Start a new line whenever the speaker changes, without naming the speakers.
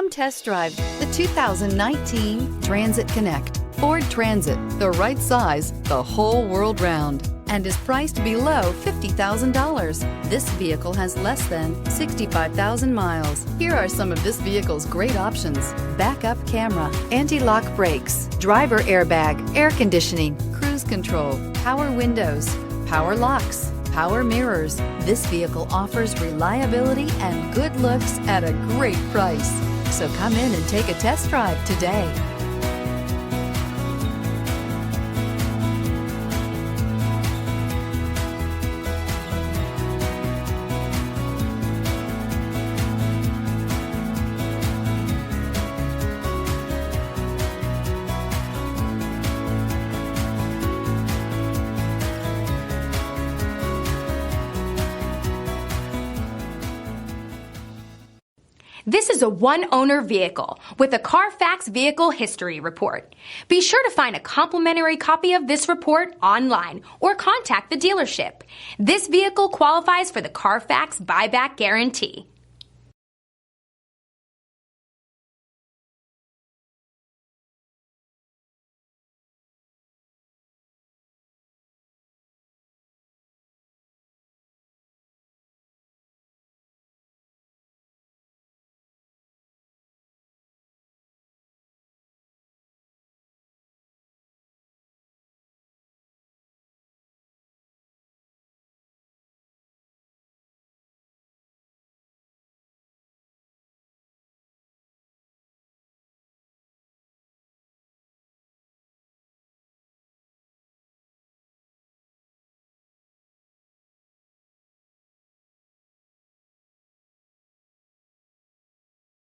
Come test drive the 2019 Transit Connect. Ford Transit, the right size the whole world round, and is priced below $50,000. This vehicle has less than 65,000 miles. Here are some of this vehicle's great options: backup camera, anti-lock brakes, driver airbag, air conditioning, cruise control, power windows, power locks, power mirrors. This vehicle offers reliability and good looks at a great price. So come in and take a test drive today.
This is a one-owner vehicle with a Carfax Vehicle History Report. Be sure to find a complimentary copy of this report online or contact the dealership. This vehicle qualifies for the Carfax Buyback Guarantee.